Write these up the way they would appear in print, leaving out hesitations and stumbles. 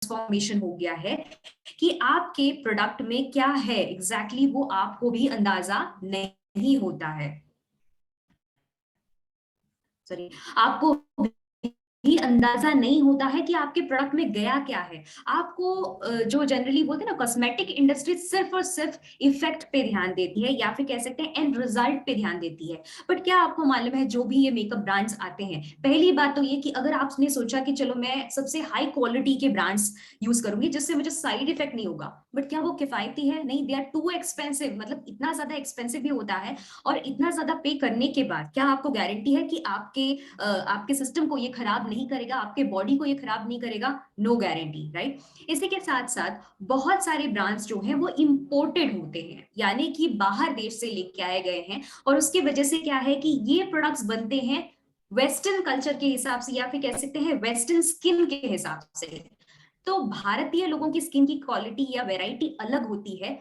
Transformation हो गया है कि आपके प्रोडक्ट में क्या है एग्जैक्टली वो आपको भी अंदाजा नहीं होता है। सॉरी, आपको भी अंदाजा नहीं होता है कि आपके प्रोडक्ट में गया क्या है। आपको जो जनरली बोलते हैं ना, कॉस्मेटिक इंडस्ट्री सिर्फ और सिर्फ इफेक्ट पे ध्यान देती है या फिर कह सकते हैं एंड रिजल्ट पे ध्यान देती है। बट क्या आपको मालूम है, जो भी ये मेकअप ब्रांड्स आते हैं, पहली बात तो ये कि अगर आपने सोचा कि चलो मैं सबसे हाई क्वालिटी के ब्रांड्स यूज करूंगी जिससे मुझे साइड इफेक्ट नहीं होगा, बट क्या वो किफायती है? नहीं, दे आर टू एक्सपेंसिव। मतलब इतना ज्यादा एक्सपेंसिव भी होता है, और इतना ज्यादा पे करने के बाद क्या आपको गारंटी है कि आपके सिस्टम को ये खराब नहीं करेगा, आपके बॉडी को ये खराब नहीं करेगा? No guarantee, right. इसी के साथ साथ बहुत सारे ब्रांड्स जो हैं वो इंपोर्टेड होते हैं, यानी कि बाहर देश से लेके आए गए हैं, और उसकी वजह से क्या है कि ये प्रोडक्ट्स बनते हैं वेस्टर्न कल्चर के हिसाब से या फिर कह सकते हैं वेस्टर्न स्किन के हिसाब से। तो भारतीय लोगों की स्किन की क्वालिटी या वेराइटी अलग होती है,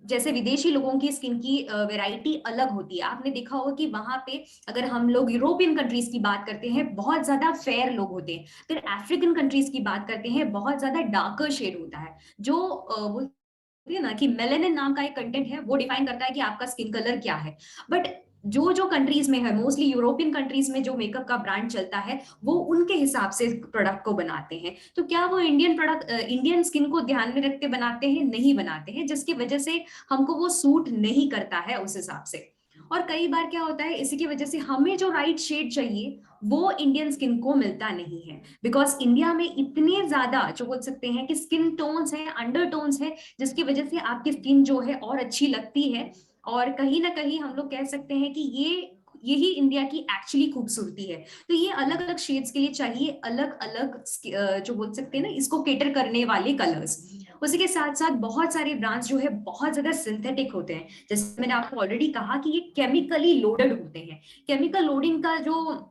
जैसे विदेशी लोगों की स्किन की वैरायटी अलग होती है। आपने देखा होगा कि वहां पे अगर हम लोग यूरोपियन कंट्रीज की बात करते हैं बहुत ज्यादा फेयर लोग होते हैं, फिर अफ्रीकन कंट्रीज की बात करते हैं बहुत ज्यादा डार्कर शेड होता है। जो बोलते हैं ना कि मेलेनिन नाम का एक कंटेंट है, वो डिफाइन करता है कि आपका स्किन कलर क्या है। बट जो जो कंट्रीज में है, मोस्टली यूरोपियन कंट्रीज में जो मेकअप का ब्रांड चलता है वो उनके हिसाब से प्रोडक्ट को बनाते हैं। तो क्या वो इंडियन प्रोडक्ट इंडियन स्किन को ध्यान में रखते बनाते हैं? नहीं बनाते हैं, जिसकी वजह से हमको वो सूट नहीं करता है उस हिसाब से। और कई बार क्या होता है, इसी की वजह से हमें जो राइट शेड चाहिए वो इंडियन स्किन को मिलता नहीं है, बिकॉज इंडिया में इतने ज्यादा जो बोल सकते हैं कि स्किन टोन्स है, अंडरटोन्स है, जिसकी वजह से आपकी स्किन जो है और अच्छी लगती है। और कहीं ना कहीं हम लोग कह सकते हैं कि यही इंडिया की एक्चुअली खूबसूरती है। तो ये अलग अलग शेड्स के लिए चाहिए अलग अलग जो बोल सकते हैं ना, इसको केटर करने वाले कलर्स। उसी के साथ साथ बहुत सारे ब्रांड्स जो है बहुत ज्यादा सिंथेटिक होते हैं, जैसे मैंने आपको ऑलरेडी कहा कि ये केमिकली लोडेड होते हैं। केमिकल लोडिंग का जो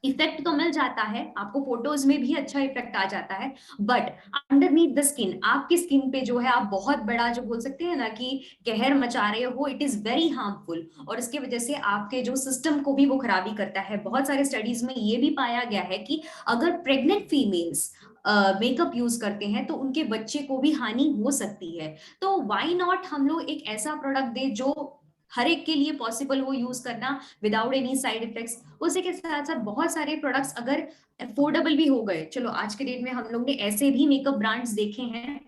इफेक्ट तो मिल जाता है आपको, फोटोज में भी अच्छा इफेक्ट आ जाता है, बट अंडरनीथ द स्किन, आपकी स्किन पे जो है आप बहुत बड़ा जो बोल सकते हैं ना कि कहर मचा रहे हो, इट इज वेरी हार्मफुल, और इसकी वजह से आपके जो सिस्टम को भी वो खराबी करता है। बहुत सारे स्टडीज में ये भी पाया गया है कि अगर प्रेग्नेंट फीमेल्स मेकअप यूज करते हैं तो उनके बच्चे को भी हानि हो सकती है। तो व्हाई नॉट हम लोग एक ऐसा प्रोडक्ट दे जो हर एक के लिए पॉसिबल हो यूज करना विदाउट एनी साइड इफेक्ट्स। उसी के साथ साथ बहुत सारे प्रोडक्ट्स अगर अफोर्डेबल भी हो गए, चलो आज के डेट में हम लोग ने ऐसे भी मेकअप ब्रांड्स देखे हैं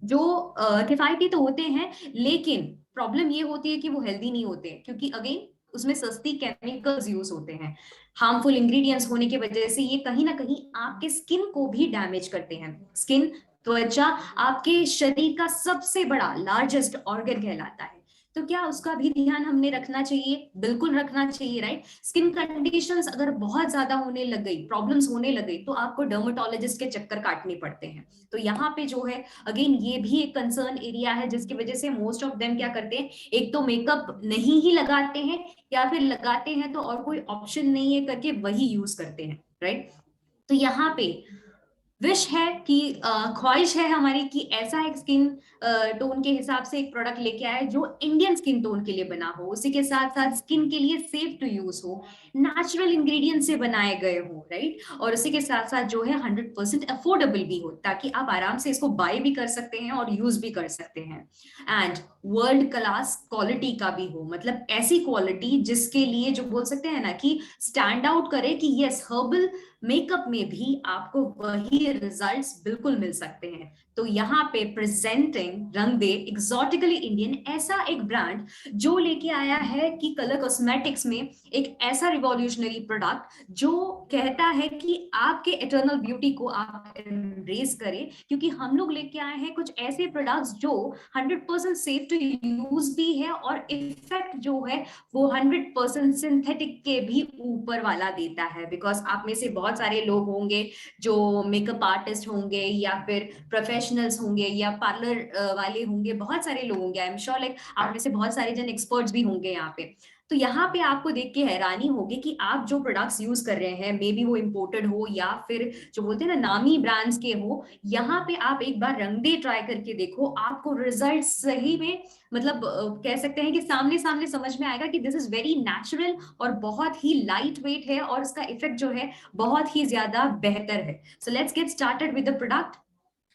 जो किफायती तो होते हैं, लेकिन प्रॉब्लम ये होती है कि वो हेल्दी नहीं होते, क्योंकि अगेन उसमें सस्ती केमिकल्स यूज होते हैं। हार्मफुल इंग्रेडिएंट्स होने की वजह से ये कहीं ना कहीं आपके स्किन को भी डैमेज करते हैं। स्किन, त्वचा, आपके शरीर का सबसे बड़ा लार्जेस्ट ऑर्गन कहलाता है। तो क्या उसका भी ध्यान हमने रखना चाहिए? बिल्कुल रखना चाहिए, राइट। स्किन कंडीशंस अगर बहुत ज्यादा होने लग गई, प्रॉब्लम्स होने लग गई, तो आपको डर्मेटोलॉजिस्ट के चक्कर काटने पड़ते हैं। तो यहाँ पे जो है अगेन ये भी एक कंसर्न एरिया है, जिसकी वजह से मोस्ट ऑफ देम क्या करते हैं, एक तो मेकअप नहीं ही लगाते हैं, या फिर लगाते हैं तो और कोई ऑप्शन नहीं है करके वही यूज करते हैं, राइट। तो यहाँ पे विश है कि ख्वाहिश है हमारी कि ऐसा एक स्किन टोन के हिसाब से एक प्रोडक्ट लेके आए जो इंडियन स्किन टोन के लिए बना हो, उसी के साथ साथ स्किन के लिए सेफ टू यूज हो, नेचुरल इंग्रेडिएंट से बनाए गए हो, राइट। और उसी के साथ साथ जो है 100% अफोर्डेबल भी हो, ताकि आप आराम से इसको बाय भी कर सकते हैं और यूज भी कर सकते हैं। एंड वर्ल्ड क्लास क्वालिटी का भी हो, मतलब ऐसी क्वालिटी जिसके लिए जो बोल सकते हैं ना कि स्टैंड आउट करे कि यस, हर्बल मेकअप में भी आपको वही रिजल्ट्स बिल्कुल मिल सकते हैं। तो यहाँ पे प्रेजेंटिंग रंगदे एक्सोटिकली इंडियन, ऐसा एक ब्रांड जो लेके आया है कि कलर कॉस्मेटिक्स में एक ऐसा रिवॉल्यूशनरी प्रोडक्ट जो कहता है कि आपके इटर्नल ब्यूटी को आप एम्ब्रेस करें, क्योंकि हम लोग लेके आए हैं कुछ ऐसे प्रोडक्ट्स जो 100% सेफ टू यूज भी है, और इफेक्ट जो है वो 100% सिंथेटिक के भी ऊपर वाला देता है। बिकॉज आप में से बहुत सारे लोग होंगे जो मेकअप आर्टिस्ट होंगे या फिर प्रोफेशनल्स होंगे या पार्लर वाले होंगे, बहुत सारे लोग होंगे, आई एम श्योर लाइक आप में से बहुत सारे जन एक्सपर्ट्स भी होंगे यहाँ पे। तो यहाँ पे आपको देख के हैरानी होगी कि आप जो प्रोडक्ट्स यूज कर रहे हैं, मे बी वो इम्पोर्टेड हो या फिर जो बोलते हैं ना नामी ब्रांड्स के हो, यहाँ पे आप एक बार रंगदे ट्राई करके देखो, आपको रिजल्ट सही में मतलब कह सकते हैं कि सामने सामने समझ में आएगा कि दिस इज वेरी नेचुरल और बहुत ही लाइट वेट है, और इसका इफेक्ट जो है बहुत ही ज्यादा बेहतर है। So let's get started with the product.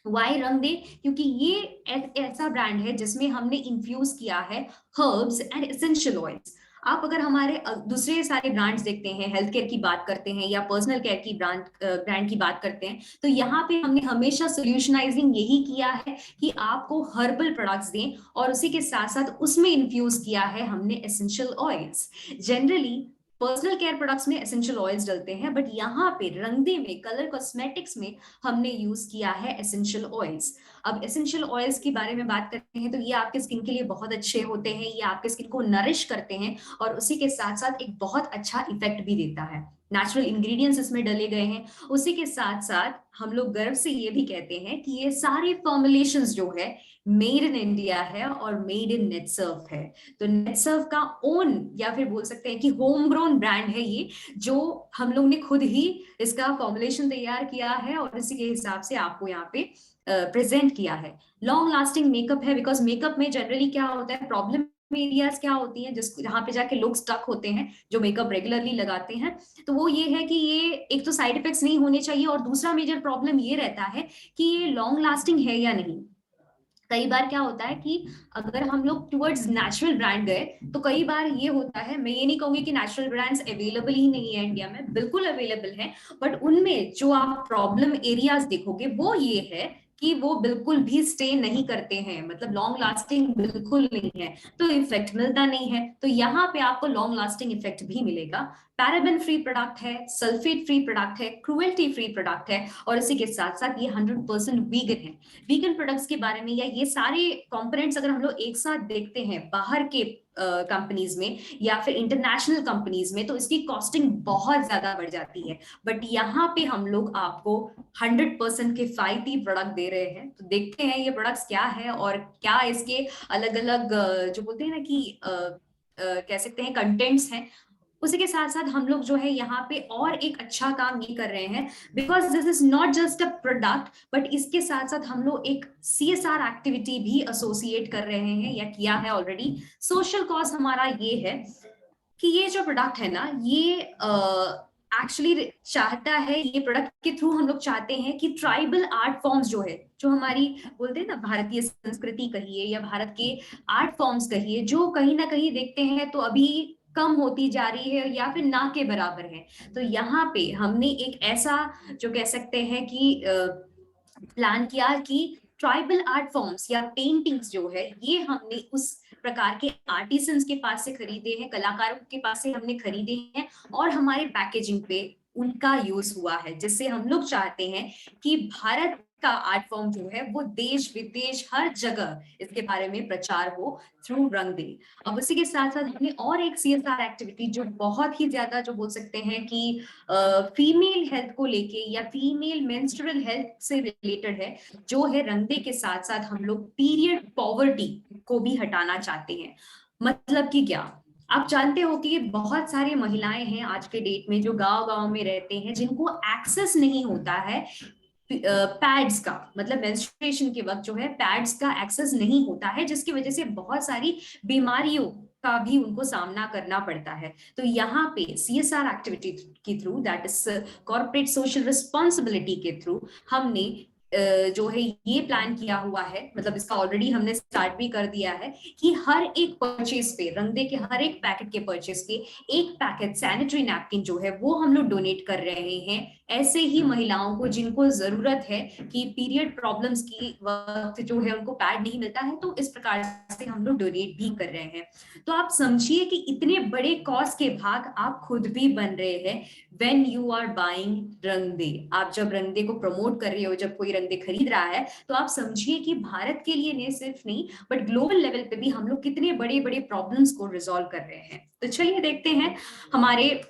Why Rang De? क्योंकि ये ऐसा ब्रांड है जिसमें हमने इन्फ्यूज किया है हर्ब्स एंड एसेंशियल ऑयल्स। आप अगर हमारे दूसरे सारे ब्रांड्स देखते हैं, हेल्थ केयर की बात करते हैं या पर्सनल केयर की ब्रांड की बात करते हैं, तो यहाँ पे हमने हमेशा सोल्यूशनाइजिंग यही किया है कि आपको हर्बल प्रोडक्ट्स दें, और उसी के साथ साथ उसमें इन्फ्यूज किया है हमने essential oils. Generally personal care products में एसेंशियल ऑयल्स डलते हैं, बट यहाँ पे रंगदे में, कलर कॉस्मेटिक्स में हमने यूज किया है एसेंशियल ऑयल्स। अब एसेंशियल ऑयल्स के बारे में बात करते हैं तो ये आपके स्किन के लिए बहुत अच्छे होते हैं, ये आपके स्किन को नरिश करते हैं और उसी के साथ साथ एक बहुत अच्छा इफेक्ट भी देता है। नेचुरल इंग्रेडिएंट्स इसमें डले गए हैं। उसी के साथ साथ हम लोग गर्व से ये भी कहते हैं कि ये सारे फॉर्मुलेशंस जो है मेड इन इंडिया है और मेड इन नेटसर्व है। तो नेटसर्व का ओन या फिर बोल सकते हैं कि होम ग्रोन ब्रांड है ये, जो हम लोग ने खुद ही इसका फॉर्मुलेशन तैयार किया है और इसी के हिसाब से आपको यहाँ पे प्रेजेंट किया है। लॉन्ग लास्टिंग मेकअप है, बिकॉज मेकअप में जनरली क्या होता है, प्रॉब्लम एरियाज क्या होती हैं जिस जहाँ पे जाके लोग स्टक होते हैं जो मेकअप रेगुलरली लगाते हैं, तो वो ये है कि ये एक तो साइड इफेक्ट्स नहीं होने चाहिए, और दूसरा मेजर प्रॉब्लम ये रहता है कि ये लॉन्ग लास्टिंग है या नहीं। कई बार क्या होता है कि अगर हम लोग टुवर्ड्स नेचुरल ब्रांड गए तो कई बार ये होता है, मैं ये नहीं कहूंगी कि नेचुरल ब्रांड्स अवेलेबल ही नहीं है इंडिया में, बिल्कुल अवेलेबल है, बट उनमें जो आप प्रॉब्लम एरियाज देखोगे वो ये है कि वो बिल्कुल भी स्टे नहीं करते हैं, मतलब लॉन्ग लास्टिंग बिल्कुल नहीं है, तो इफेक्ट मिलता नहीं है। तो यहाँ पे आपको लॉन्ग लास्टिंग इफेक्ट भी मिलेगा। पैराबेन फ्री प्रोडक्ट है, सल्फेट फ्री प्रोडक्ट है, क्रुएल्टी फ्री प्रोडक्ट है, और इसी के साथ साथ ये 100% वीगन है। वीगन प्रोडक्ट्स के बारे में या ये सारे कंपोनेंट्स अगर हम लोग एक साथ देखते हैं बाहर के कंपनीज में या फिर इंटरनेशनल कंपनीज में, तो इसकी कॉस्टिंग बहुत ज्यादा बढ़ जाती है, बट यहाँ पे हम लोग आपको 100% किफायती प्रोडक्ट दे रहे हैं। तो देखते हैं ये प्रोडक्ट्स क्या है और क्या इसके अलग अलग जो बोलते हैं ना कि कह सकते हैं कंटेंट्स हैं। उसी के साथ साथ हम लोग जो है यहाँ पे और एक अच्छा काम ये कर रहे हैं, because this is not just a product, but इसके साथ साथ हम लोग एक CSR एक्टिविटी भी एसोसिएट कर रहे हैं या किया है ऑलरेडी। सोशल कॉज हमारा ये है कि ये जो प्रोडक्ट है ना, ये एक्चुअली चाहता है, ये प्रोडक्ट के थ्रू हम लोग चाहते हैं कि ट्राइबल आर्ट फॉर्म्स जो है, जो हमारी बोलते हैं ना भारतीय संस्कृति कहिए या भारत के आर्ट फॉर्म्स कहिए, जो कहीं ना कहीं देखते हैं तो अभी कम होती जा रही है या फिर ना के बराबर है। तो यहाँ पे हमने एक ऐसा जो कह सकते हैं कि प्लान किया कि ट्राइबल आर्ट फॉर्म्स या पेंटिंग्स जो है ये हमने उस प्रकार के आर्टिसंस के पास से खरीदे हैं, कलाकारों के पास से हमने खरीदे हैं, और हमारे पैकेजिंग पे उनका यूज हुआ है, जिससे हम लोग चाहते हैं कि भारत का आर्ट फॉर्म जो है वो देश विदेश हर जगह इसके बारे में प्रचार हो थ्रू रंग दे। अब उसी के साथ साथ हमने और एक CSR एक्टिविटी जो बहुत ही ज्यादा जो बोल सकते हैं कि फीमेल हेल्थ को लेके या फीमेल मेंस्ट्रुअल हेल्थ से रिलेटेड है, जो है रंगदे के साथ साथ हम लोग पीरियड पॉवर्टी को भी हटाना चाहते हैं। मतलब कि क्या, आप जानते हो कि बहुत सारी महिलाएं हैं आज के डेट में जो गांव गांव में रहते हैं, जिनको एक्सेस नहीं होता है पैड्स का, मतलब मेंस्ट्रुएशन के वक्त जो है पैड्स का एक्सेस नहीं होता है, जिसकी वजह से बहुत सारी बीमारियों का भी उनको सामना करना पड़ता है। तो यहाँ पे CSR एक्टिविटी के through, that is corporate social responsibility के थ्रू, हमने जो है ये प्लान किया हुआ है, मतलब इसका ऑलरेडी हमने स्टार्ट भी कर दिया है कि हर एक परचेज पे, रंगदे के हर एक पैकेट के परचेज पे एक पैकेट सैनिटरी नैपकिन जो है वो हम लोग डोनेट कर रहे हैं ऐसे ही महिलाओं को जिनको जरूरत है कि पीरियड प्रॉब्लम्स की वक्त जो है उनको पैड नहीं मिलता है, तो इस प्रकार से हम लोग डोनेट भी कर रहे हैं। तो आप समझिए कि इतने बड़े कॉज के भाग आप खुद भी बन रहे हैं when you are buying Rangde. आप जब रंगदे को प्रमोट कर रहे हो, जब कोई रंगदे खरीद रहा है, तो आप समझिए कि भारत के लिए नहीं सिर्फ नहीं बट ग्लोबल लेवल पे भी हम लोग कितने बड़े बड़े प्रॉब्लम्स को रिजॉल्व कर रहे हैं। तो चलिए देखते हैं हमारे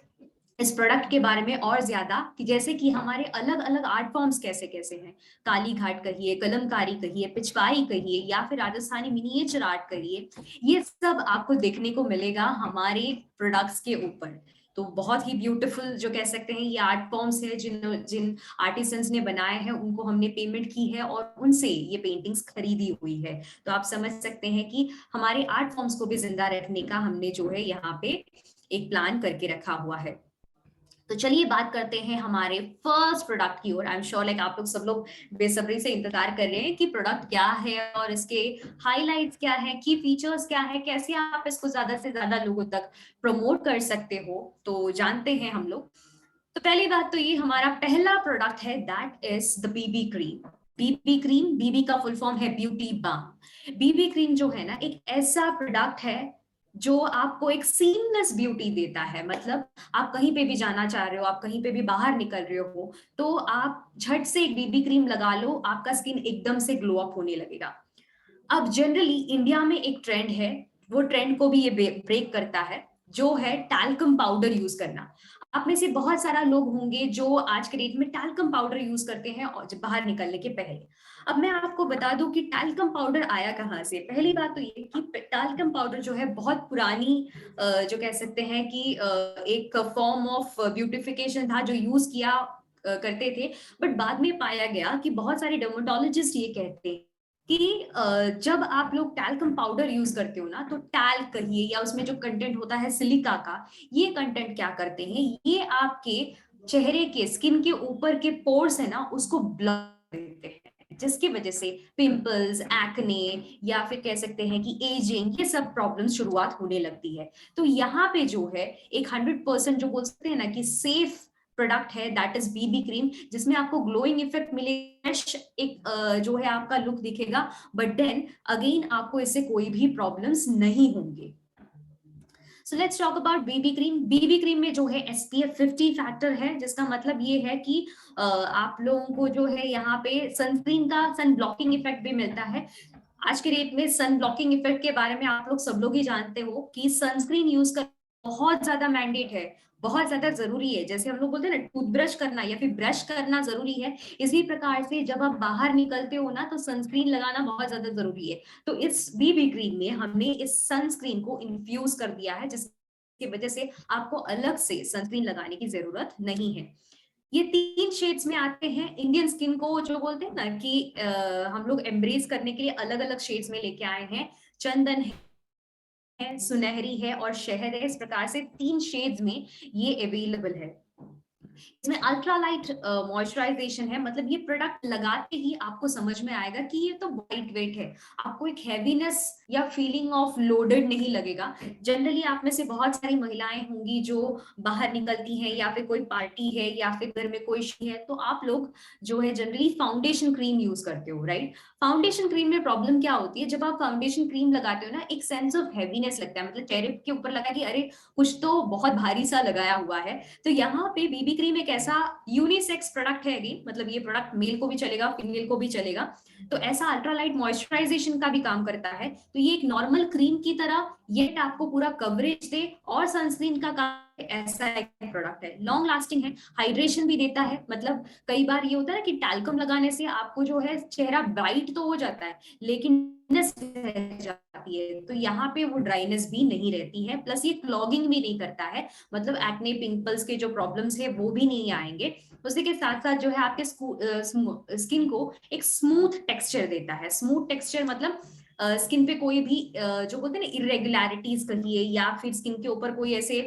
इस प्रोडक्ट के बारे में और ज्यादा, कि जैसे कि हमारे अलग अलग आर्ट फॉर्म्स कैसे कैसे हैं। काली घाट कहिए, कलमकारी कहिए, पिछवाई कहिए, या फिर राजस्थानी मिनिएचर आर्ट कहिए, ये सब आपको देखने को मिलेगा हमारे प्रोडक्ट्स के ऊपर। तो बहुत ही ब्यूटीफुल जो कह सकते हैं ये आर्ट फॉर्म्स है, जिन जिन आर्टिसंस ने बनाए हैं उनको हमने पेमेंट की है और उनसे ये पेंटिंग्स खरीदी हुई है। तो आप समझ सकते हैं कि हमारे आर्ट फॉर्म्स को भी जिंदा रखने का हमने जो है यहाँ पे एक प्लान करके रखा हुआ है। तो चलिए बात करते हैं हमारे फर्स्ट प्रोडक्ट की ओर। आई एम श्योर लाइक आप लोग सब लोग बेसब्री से इंतजार कर रहे हैं कि प्रोडक्ट क्या है और इसके हाइलाइट्स क्या है, की फीचर्स क्या है, कैसे आप इसको ज्यादा से ज्यादा लोगों तक प्रमोट कर सकते हो। तो जानते हैं हम लोग। तो पहली बात तो ये हमारा पहला प्रोडक्ट है, that is the BB cream. BB cream, BB का फुल फॉर्म है ब्यूटी बाम। बीबी क्रीम जो है ना, एक ऐसा प्रोडक्ट है जो आपको एक सीमलेस ब्यूटी देता है। मतलब आप कहीं पे भी जाना चाह रहे हो, आप कहीं पे भी बाहर निकल रहे हो, तो आप झट से एक बीबी क्रीम लगा लो, आपका स्किन एकदम से ग्लो अप होने लगेगा। अब जनरली इंडिया में एक ट्रेंड है, वो ट्रेंड को भी ये ब्रेक करता है, जो है टैल्कम पाउडर यूज करना। आप में से बहुत सारा लोग होंगे जो आज के डेट में टैल्कम पाउडर यूज करते हैं और जब बाहर निकलने के पहले। अब मैं आपको बता दूं कि टैल्कम पाउडर आया कहाँ से। पहली बात तो ये कि टैल्कम पाउडर जो है बहुत पुरानी जो कह सकते हैं कि एक फॉर्म ऑफ ब्यूटिफिकेशन था जो यूज किया करते थे। बट बाद में पाया गया कि बहुत सारे डर्मेटोलॉजिस्ट ये कहते हैं कि जब आप लोग टैल्कम पाउडर यूज करते हो ना, तो टैल्क कहिए या उसमें जो कंटेंट होता है सिलिका का, ये कंटेंट क्या करते हैं, ये आपके चेहरे के स्किन के ऊपर के पोर्स है ना, उसको ब्लॉक देते हैं, जिसकी वजह से पिंपल्स, एक्ने या फिर कह सकते हैं कि एजिंग, ये सब प्रॉब्लम शुरुआत होने लगती है। तो यहाँ पे जो है एक 100% जो बोल सकते हैं ना कि सेफ प्रोडक्ट है, दैट इज बीबी क्रीम, जिसमें आपको ग्लोइंग इफेक्ट मिलेगा, एक जो है आपका लुक दिखेगा, बट देन अगेन आपको इससे कोई भी प्रॉब्लम्स नहीं होंगे। So let's talk about Bibi cream. BB cream में जो है SPF 50 फैक्टर है, जिसका मतलब ये है कि आप लोगों को जो है यहाँ पे सनस्क्रीन का सन ब्लॉकिंग इफेक्ट भी मिलता है। आज के डेट में सन ब्लॉकिंग इफेक्ट के बारे में आप लोग सब लोग ही जानते हो कि सनस्क्रीन यूज कर बहुत ज्यादा मैंडेट है, बहुत ज्यादा जरूरी है। जैसे हम लोग बोलते हैं ना, टूथब्रश करना या फिर ब्रश करना जरूरी है, इसी प्रकार से जब आप बाहर निकलते हो ना, तो सनस्क्रीन लगाना बहुत ज्यादा जरूरी है। तो इस बीबी क्रीम में हमने इस सनस्क्रीन को इन्फ्यूज कर दिया है, जिसकी वजह से आपको अलग से सनस्क्रीन लगाने की जरूरत नहीं है। ये 3 शेड्स में आते हैं। इंडियन स्किन को जो बोलते हैं ना कि हम लोग एम्ब्रेस करने के लिए अलग अलग शेड्स में लेके आए हैं। चंदन है, सुनहरी है और शहद है। इस प्रकार से 3 शेड्स में ये अवेलेबल है। इसमें अल्ट्रा लाइट मॉइस्चराइजेशन है, मतलब ये प्रोडक्ट लगाते ही आपको समझ में आएगा कि ये तो लाइट वेट है, आपको एक हैवीनेस या फीलिंग ऑफ लोडेड नहीं लगेगा। जनरली आप में से बहुत सारी महिलाएं होंगी जो बाहर निकलती हैं या फिर कोई पार्टी है या फिर घर में कोई है, तो आप लोग जो है जनरली फाउंडेशन क्रीम यूज करते हो, राइट। फाउंडेशन क्रीम में प्रॉब्लम क्या होती है, जब आप फाउंडेशन क्रीम लगाते हो ना, एक सेंस ऑफ हैवीनेस लगता है, मतलब चेहरे के ऊपर लगा कि अरे कुछ तो बहुत भारी सा लगाया हुआ है। तो यहाँ पे बीबी क्रीम एक ऐसा यूनिसेक्स प्रोडक्ट है, मतलब ये प्रोडक्ट मेल को भी चलेगा, फीमेल को भी चलेगा। तो ऐसा अल्ट्रालाइट मॉइस्चराइजेशन का भी काम करता है। तो ये एक नॉर्मल क्रीम की तरह ये आपको पूरा कवरेज दे और सनस्क्रीन का काम, ऐसा एक प्रोडक्ट है। लॉन्ग लास्टिंग है, हाइड्रेशन भी देता है। मतलब कई बार ये होता है ना कि टैल्कम लगाने से आपको जो है चेहरा ब्राइट तो हो जाता है, लेकिन रह जाती है, तो यहाँ पे वो ड्राइनेस भी नहीं रहती है। प्लस ये क्लॉगिंग भी नहीं करता है, मतलब एक्ने पिंपल्स के जो प्रॉब्लम्स है वो भी नहीं आएंगे। उसी के साथ साथ जो है आपके स्किन को एक स्मूथ टेक्सचर देता है। स्मूथ टेक्सचर मतलब स्किन पे कोई भी जो बोलते हैं ना इरेगुलरिटीज कहिए, या फिर स्किन के ऊपर कोई ऐसे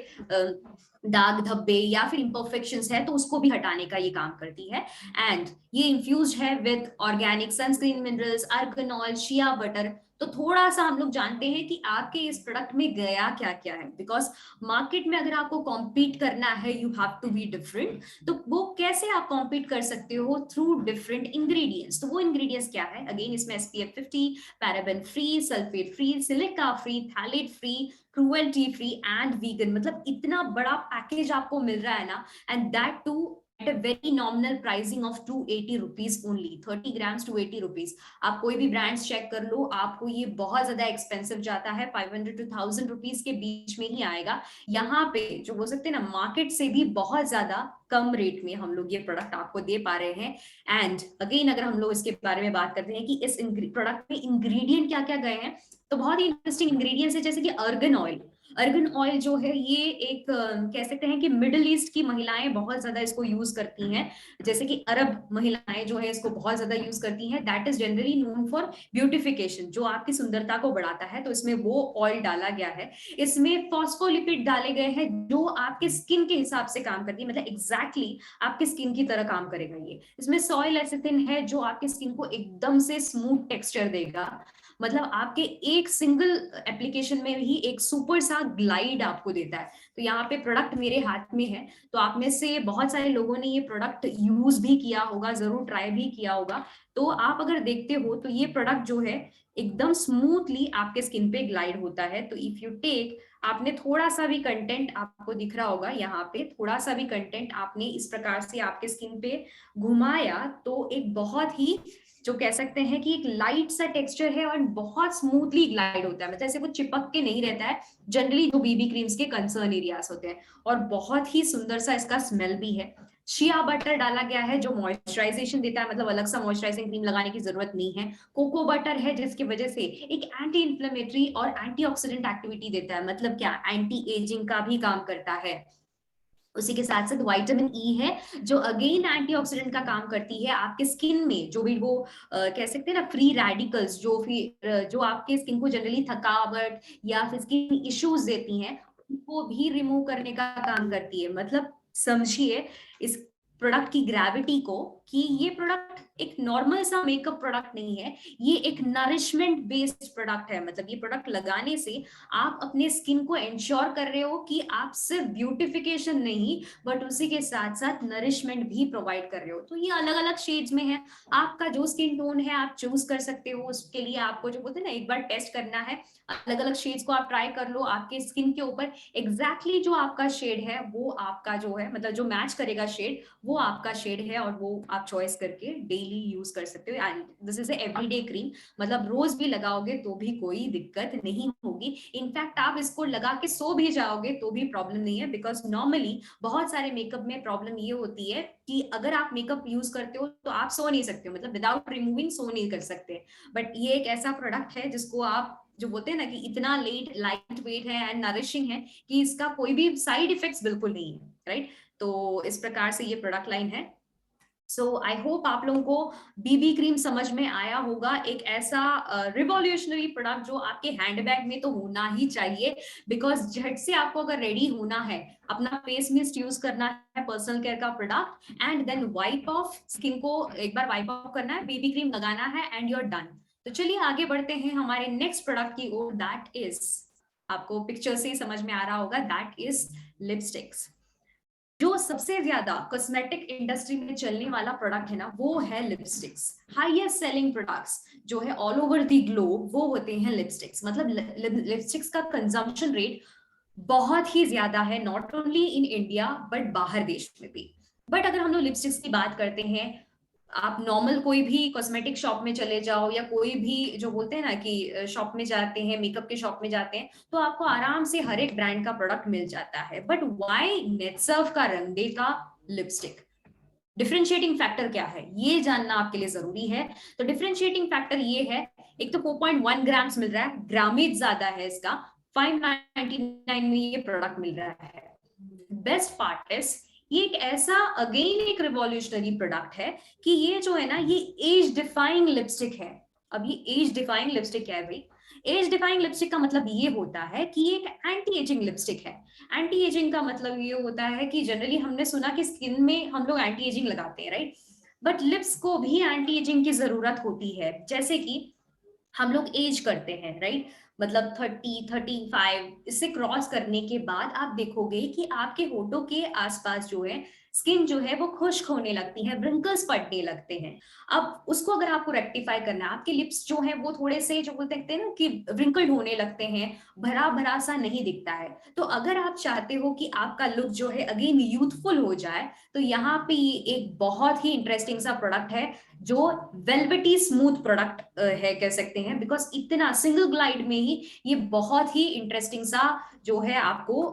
दाग धब्बे या फिर इम्परफेक्शंस है, तो उसको भी हटाने का ये काम करती है। एंड ये इन्फ्यूज है with organic sunscreen minerals, argan oil, shea butter. तो थोड़ा सा हम लोग जानते हैं कि आपके इस प्रोडक्ट में गया क्या क्या है, बिकॉज मार्केट में अगर आपको कॉम्पीट करना है, you have to be different. तो वो कैसे आप कॉम्पीट कर सकते हो, थ्रू डिफरेंट इंग्रेडिएंट्स। तो वो इंग्रेडिएंट्स क्या है, अगेन इसमें SPF 50, paraben free, sulphate free, silica free, phthalate free, cruelty free and vegan. मतलब इतना बड़ा पैकेज आपको मिल रहा है ना, and that too at a very nominal pricing of 280 rupees only, 30 grams 280 rupees। आप कोई भी ब्रांड्स चेक कर लो, आपको ये बहुत ज्यादा एक्सपेंसिव जाता है, 500 to 1000 रुपीज के बीच में ही आएगा। यहाँ पे जो बोल सकते हैं ना, मार्केट से भी बहुत ज्यादा कम रेट में हम लोग ये प्रोडक्ट आपको दे पा रहे हैं। एंड अगेन अगर हम लोग इसके बारे में बात करते हैं कि इस प्रोडक्ट में इंग्रेडिएंट क्या क्या गए हैं, तो बहुत ही इंटरेस्टिंग इंग्रेडिएंट्स है, जैसे कि अर्गन ऑयल। अर्गन ऑयल जो है ये एक कह सकते हैं कि मिडिल ईस्ट की महिलाएं बहुत ज्यादा इसको यूज करती हैं, जैसे कि अरब महिलाएं जो है इसको बहुत ज्यादा यूज करती हैं। That is generally known for beautification, जो आपकी सुंदरता को बढ़ाता है, तो इसमें वो ऑयल डाला गया है। इसमें फॉस्फोलिपिड डाले गए हैं जो आपके स्किन के हिसाब से काम करती है, मतलब एग्जैक्टली आपके स्किन की तरह काम करेगा ये। इसमें सोय लेसिथिन है जो आपकी स्किन को एकदम से स्मूथ टेक्सचर देगा, मतलब आपके एक सिंगल एप्लीकेशन में ही एक सुपर सा ग्लाइड आपको देता है। तो यहाँ पे प्रोडक्ट मेरे हाथ में है, तो आप में से बहुत सारे लोगों ने ये प्रोडक्ट यूज भी किया होगा, जरूर ट्राई भी किया होगा। तो आप अगर देखते हो तो ये प्रोडक्ट जो है एकदम स्मूथली आपके स्किन पे ग्लाइड होता है। तो इफ यू टेक, आपने थोड़ा सा भी कंटेंट आपको दिख रहा होगा यहाँ पे, थोड़ा सा भी कंटेंट आपने इस प्रकार से आपके स्किन पे घुमाया तो एक बहुत ही, जो कह सकते हैं कि एक लाइट सा टेक्सचर है और बहुत स्मूथली ग्लाइड होता है, मतलब ऐसे वो चिपक के नहीं रहता है जनरली जो बीबी क्रीम्स के कंसर्न एरियाज होते हैं। और बहुत ही सुंदर सा इसका स्मेल भी है। शिया बटर डाला गया है जो मॉइस्चराइजेशन देता है, मतलब अलग सा मॉइस्चराइजिंग क्रीम लगाने की जरूरत नहीं है। कोको बटर है जिसकी वजह से एक एंटी इंफ्लेमेटरी और एंटीऑक्सीडेंट एक्टिविटी देता है, मतलब क्या, एंटी एजिंग का भी काम करता है। उसी के साथ साथ विटामिन ई है जो अगेन एंटीऑक्सीडेंट का काम करती है, आपके स्किन में जो भी वो कह सकते हैं ना फ्री रेडिकल्स, जो फिर जो आपके स्किन को जनरली थकावट या फिर स्किन इश्यूज देती हैं उनको भी रिमूव करने का काम करती है। मतलब समझिए इस प्रोडक्ट की ग्रेविटी को, कि ये प्रोडक्ट एक नॉर्मल सा मेकअप प्रोडक्ट नहीं है, ये एक नरिशमेंट बेस्ड प्रोडक्ट है। मतलब ये प्रोडक्ट लगाने से आप अपने स्किन को इंश्योर कर रहे हो कि आप सिर्फ ब्यूटिफिकेशन नहीं बट उसी के साथ साथ नरिशमेंट भी प्रोवाइड कर रहे हो। तो ये अलग अलग शेड्स में है, आपका जो स्किन टोन है आप चूज कर सकते हो। उसके लिए आपको जो बोलते हैं ना एक बार टेस्ट करना है, अलग अलग शेड्स को आप ट्राई कर लो आपके स्किन के ऊपर, एग्जैक्टली जो आपका शेड है वो आपका जो है, मतलब जो मैच करेगा शेड वो आपका शेड है, और वो आप चॉइस करके डेली यूज कर सकते हो। And this is everyday cream, मतलब रोज भी लगाओगे तो भी कोई दिक्कत नहीं होगी। इनफैक्ट आप इसको लगा के सो भी जाओगे तो भी प्रॉब्लम नहीं है, बिकॉज नॉर्मली बहुत सारे मेकअप में प्रॉब्लम ये होती है कि अगर आप मेकअप यूज करते हो तो आप सो नहीं सकते हो, मतलब विदाउट रिमूविंग सो नहीं कर सकते। बट ये एक ऐसा प्रोडक्ट है जिसको आप जो बोलते हैं ना कि इतना लाइट वेट है एंड नरिशिंग है कि इसका कोई भी साइड इफेक्ट्स बिल्कुल नहीं है, राइट। तो इस प्रकार से ये प्रोडक्ट लाइन है। सो आई होप आप लोगों को बीबी क्रीम समझ में आया होगा, एक ऐसा रिवॉल्यूशनरी प्रोडक्ट जो आपके हैंडबैग में तो होना ही चाहिए, बिकॉज झट से आपको अगर रेडी होना है, अपना फेस मिस्ट यूज करना है, पर्सनल केयर का product, and then wipe off skin को एक बार वाइप ऑफ करना है, बेबी क्रीम लगाना है एंड यूर डन। तो चलिए आगे बढ़ते हैं हमारे नेक्स्ट प्रोडक्ट की ओर, दैट इज, आपको पिक्चर से ही समझ में आ रहा होगा, दैट इज लिपस्टिक्स। जो सबसे ज्यादा कॉस्मेटिक इंडस्ट्री में चलने वाला प्रोडक्ट है ना वो है लिपस्टिक्स। हाईएस्ट सेलिंग प्रोडक्ट्स जो है ऑल ओवर द ग्लोब वो होते हैं लिपस्टिक्स। मतलब लिपस्टिक्स का कंजम्पशन रेट बहुत ही ज्यादा है, not only in India but बाहर देश में भी। बट अगर हम लोग लिपस्टिक्स की बात करते हैं, आप नॉर्मल कोई भी कॉस्मेटिक शॉप में चले जाओ या कोई भी जो बोलते हैं ना कि शॉप में जाते हैं, मेकअप के शॉप में जाते हैं, तो आपको आराम से हर एक ब्रांड का प्रोडक्ट मिल जाता है। बट व्हाई नेटसर्फ का रंगदे का लिपस्टिक? डिफरेंशिएटिंग फैक्टर क्या है ये जानना आपके लिए जरूरी है। तो डिफरेंशिएटिंग फैक्टर ये है, एक तो 4.1 ग्राम्स मिल रहा है, ग्रामेज ज्यादा है इसका, 599 में ये प्रोडक्ट मिल रहा है। बेस्ट पार्ट इज ये एक ऐसा अगेन एक रिवॉल्यूशनरी प्रोडक्ट है कि ये जो है ना ये एज डिफाइंग लिपस्टिक है। अब ये एज डिफाइंग लिपस्टिक क्या है भाई? एज डिफाइंग लिपस्टिक का मतलब ये होता है कि ये एक एंटी एजिंग लिपस्टिक है। एंटी एजिंग का मतलब ये होता है कि जनरली हमने सुना कि स्किन में हम लोग एंटी एजिंग लगाते हैं, राइट, बट लिप्स को भी एंटी एजिंग की जरूरत होती है। जैसे कि हम लोग एज करते हैं, राइट, मतलब 30 35 इससे क्रॉस करने के बाद आप देखोगे कि आपके होठों के आसपास जो है स्किन जो है वो खुश्क होने लगती है, व्रिंकल्स पड़ने लगते हैं। अब उसको अगर आपको रेक्टिफाई करना है, आपके लिप्स जो है वो थोड़े से जो बोलते हैं ना कि व्रिंकल्ड होने लगते हैं, भरा भरा सा नहीं दिखता है, तो अगर आप चाहते हो कि आपका लुक जो है अगेन यूथफुल हो जाए, तो यहाँ पे ये एक बहुत ही इंटरेस्टिंग सा प्रोडक्ट है जो वेलवेटी स्मूथ प्रोडक्ट है कह सकते हैं, बिकॉज इतना सिंगल ग्लाइड में ही ये बहुत ही इंटरेस्टिंग सा जो है आपको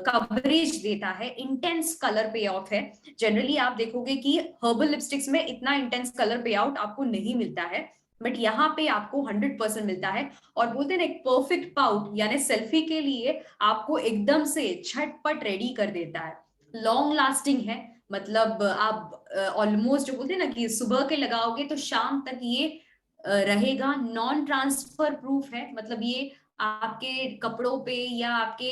कवरेज देता है। इंटेंस कलर पे आउट है, जनरली आप देखोगे कि हर्बल लिपस्टिक्स में इतना इंटेंस कलर पे आउट आपको नहीं मिलता है, बट यहाँ पे आपको 100% मिलता है। और बोलते हैं ना एक परफेक्ट पाउट यानी सेल्फी के लिए आपको एकदम से झटपट रेडी कर देता है। लॉन्ग लास्टिंग है, मतलब आप ऑलमोस्ट जो बोलते हैं ना कि सुबह के लगाओगे तो शाम तक ये रहेगा। नॉन ट्रांसफर प्रूफ है, मतलब ये आपके कपड़ों पे या आपके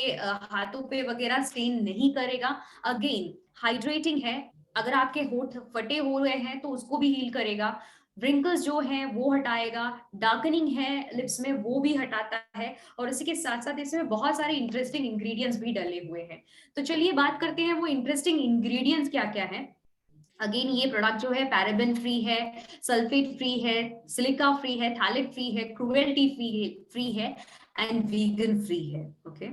हाथों पे वगैरह स्टेन नहीं करेगा। अगेन हाइड्रेटिंग है, अगर आपके होठ फटे हुए हैं तो उसको भी हील करेगा। व्रिंकल्स जो हैं वो हटाएगा, डार्कनिंग है लिप्स में वो भी हटाता है। और इसी के साथ साथ इसमें बहुत सारे इंटरेस्टिंग इंग्रेडिएंट्स भी डले हुए हैं। तो चलिए बात करते हैं वो इंटरेस्टिंग इंग्रेडिएंट्स क्या क्या है। अगेन ये प्रोडक्ट जो है पैराबेन फ्री है, सल्फेट फ्री है, सिलिका फ्री है, थैलेट फ्री है, क्रुएल्टी फ्री है एंड वीगन फ्री है। ओके,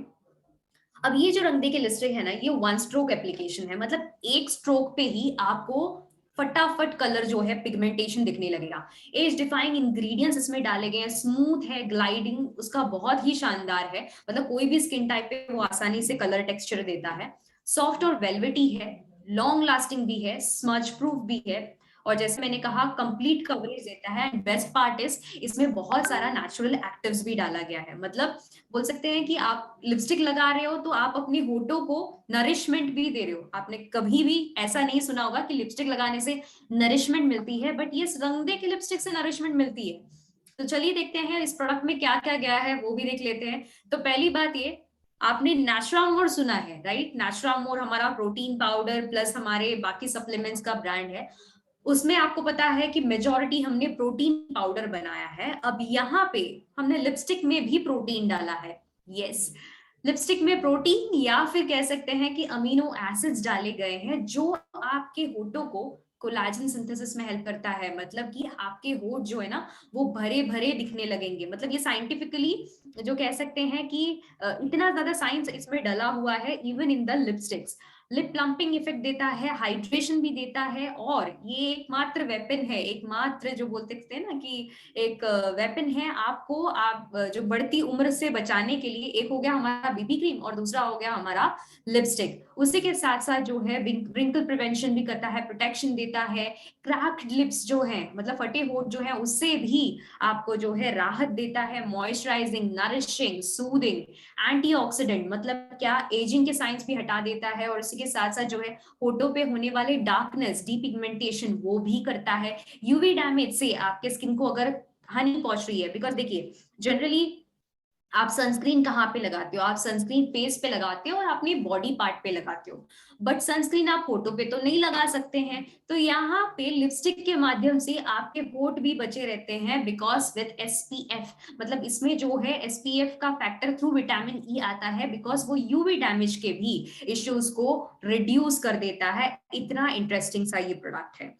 अब ये जो रंग दे के लिस्टिंग है ना, ये वन स्ट्रोक एप्लीकेशन है, मतलब एक स्ट्रोक पे ही आपको फटाफट कलर जो है पिगमेंटेशन दिखने लगेगा। एज डिफाइंग इंग्रेडिएंट्स इसमें डाले गए हैं, स्मूथ है, ग्लाइडिंग उसका बहुत ही शानदार है, मतलब कोई भी स्किन टाइप पे वो आसानी से कलर टेक्सचर देता है। सॉफ्ट और वेलवेटी है, लॉन्ग लास्टिंग भी है, स्मज प्रूफ भी है, और जैसे मैंने कहा कंप्लीट कवरेज देता है। बेस्ट पार्ट इज इसमें बहुत सारा नेचुरल एक्टिव्स भी डाला गया है, मतलब बोल सकते हैं कि आप लिपस्टिक लगा रहे हो तो आप अपने होठों को नरिशमेंट भी दे रहे हो। आपने कभी भी ऐसा नहीं सुना होगा कि लिपस्टिक लगाने से नरिशमेंट मिलती है, बट ये रंगदे की लिपस्टिक से नरिशमेंट मिलती है। तो चलिए देखते हैं इस प्रोडक्ट में क्या क्या गया है, वो भी देख लेते हैं। तो पहली बात ये, आपने नेचुरामोर सुना है राइट? नेचुरामोर हमारा प्रोटीन पाउडर प्लस हमारे बाकी सप्लीमेंट्स का ब्रांड है। उसमें आपको पता है कि मेजॉरिटी हमने प्रोटीन पाउडर बनाया है। अब यहाँ पे हमने लिपस्टिक में भी प्रोटीन डाला है। यस, लिपस्टिक में प्रोटीन या फिर कह सकते हैं कि अमीनो एसिड्स डाले गए हैं जो आपके होठों को कोलाजन सिंथेसिस में हेल्प करता है, मतलब कि आपके होठ जो है ना वो भरे भरे दिखने लगेंगे। मतलब ये साइंटिफिकली जो कह सकते हैं कि इतना ज्यादा साइंस इसमें डला हुआ है even in the lipsticks. Lip plumping effect देता है, हाइड्रेशन भी देता है, और ये एकमात्र वेपन है, एकमात्र जो बोलते हैं ना कि एक वेपन है आपको आप जो बढ़ती उम्र से बचाने के लिए। एक हो गया हमारा बीबी क्रीम और दूसरा हो गया हमारा लिपस्टिक। उसी के साथ साथ जो है रिंकल प्रिवेंशन भी करता है, प्रोटेक्शन देता है। क्रैक्ड लिप्स जो है मतलब फटे होठ जो है उससे भी आपको जो है राहत देता है। मॉइस्चराइजिंग, नरिशिंग, सूदिंग, एंटीऑक्सीडेंट, मतलब क्या एजिंग के साइंस भी हटा देता है। और इसी के साथ साथ जो है होठों पे होने वाले डार्कनेस, डीपिगमेंटेशन वो भी करता है। यूवी डैमेज से आपके स्किन को अगर हानि पहुंच रही है, बिकॉज देखिए जनरली आप सनस्क्रीन कहाँ पे लगाते हो? आप सनस्क्रीन फेस पे लगाते हो और अपनी बॉडी पार्ट पे लगाते हो, बट सनस्क्रीन आप होठों पे तो नहीं लगा सकते हैं। तो यहाँ पे लिपस्टिक के माध्यम से आपके होठ भी बचे रहते हैं, बिकॉज विथ एसपीएफ, मतलब इसमें जो है एसपीएफ का फैक्टर थ्रू विटामिन ई आता है, बिकॉज वो यूवी डैमेज के भी इश्यूज को रिड्यूस कर देता है। इतना इंटरेस्टिंग सा ये प्रोडक्ट है।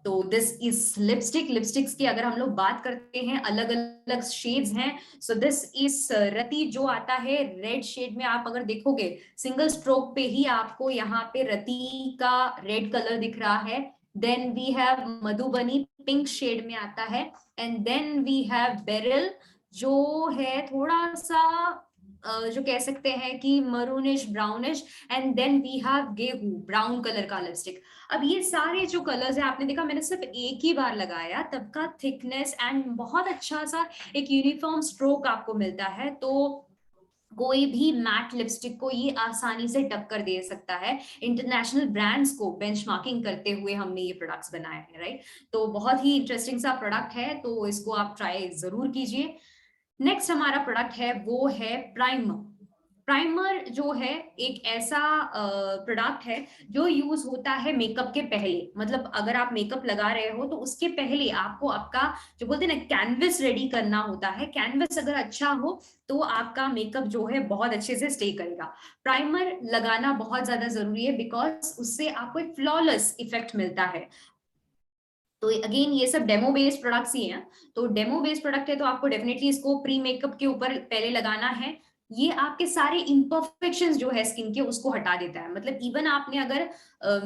तो दिस इज लिपस्टिक। लिपस्टिक्स की अगर हम लोग बात करते हैं, अलग अलग शेड्स हैं। सो दिस इज रति जो आता है रेड शेड में। आप अगर देखोगे सिंगल स्ट्रोक पे ही आपको यहाँ पे रति का रेड कलर दिख रहा है। Then we have Madhubani pink shade में आता है, and then we have beryl जो है थोड़ा सा जो कह सकते हैं कि maroonish brownish, and then we have गेहूं ब्राउन कलर का लिपस्टिक। अब ये सारे जो कलर्स है आपने देखा मैंने सिर्फ एक ही बार लगाया, तब का थिकनेस एंड बहुत अच्छा सा एक यूनिफॉर्म स्ट्रोक आपको मिलता है। तो कोई भी मैट लिपस्टिक को ये आसानी से टक्कर दे सकता है। इंटरनेशनल ब्रांड्स को बेंचमार्किंग करते हुए हमने ये प्रोडक्ट्स बनाए हैं राइट। तो बहुत ही इंटरेस्टिंग सा प्रोडक्ट है, तो इसको आप ट्राई जरूर कीजिए। नेक्स्ट हमारा प्रोडक्ट है वो है प्राइमर। प्राइमर जो है एक ऐसा प्रोडक्ट है जो यूज होता है मेकअप के पहले। मतलब अगर आप मेकअप लगा रहे हो तो उसके पहले आपको आपका जो बोलते हैं ना कैनवस रेडी करना होता है। कैनवस अगर अच्छा हो तो आपका मेकअप जो है बहुत अच्छे से स्टे करेगा। प्राइमर लगाना बहुत ज्यादा जरूरी है, बिकॉज उससे आपको एक फ्लॉलेस इफेक्ट मिलता है। तो अगेन ये सब डेमो बेस्ड प्रोडक्ट्स ही हैं। तो डेमो बेस्ड प्रोडक्ट है तो आपको डेफिनेटली इसको प्री मेकअप के ऊपर पहले लगाना है। ये आपके सारे इम्परफेक्शंस जो है स्किन के उसको हटा देता है। मतलब इवन आपने अगर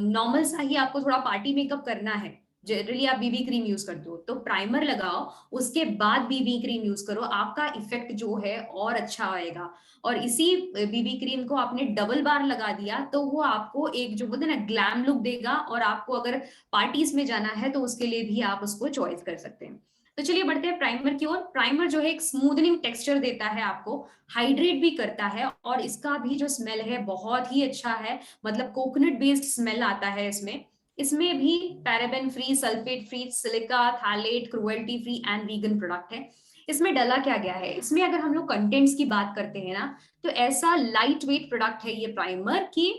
नॉर्मल सा ही आपको थोड़ा पार्टी मेकअप करना है, जनरली आप बीबी क्रीम यूज करते हो, तो प्राइमर लगाओ उसके बाद बीबी क्रीम यूज करो, आपका इफेक्ट जो है और अच्छा आएगा। और इसी बीबी क्रीम को आपने डबल बार लगा दिया तो वो आपको एक जो बोलते हैं ना ग्लैम लुक देगा, और आपको अगर पार्टीज में जाना है तो उसके लिए भी आप उसको चॉइस कर सकते हैं। तो चलिए बढ़ते हैं प्राइमर की ओर। प्राइमर जो है एक स्मूथनिंग टेक्सचर देता है आपको, हाइड्रेट भी करता है, और इसका भी जो स्मेल है बहुत ही अच्छा है, मतलब कोकोनट बेस्ड स्मेल आता है इसमें। इसमें भी paraben free, sulphate free, silica, phthalate, cruelty free and vegan product है। इसमें डला क्या गया है, इसमें अगर हम लोग कंटेंट्स की बात करते हैं ना, तो ऐसा लाइट वेट प्रोडक्ट है ये प्राइमर की,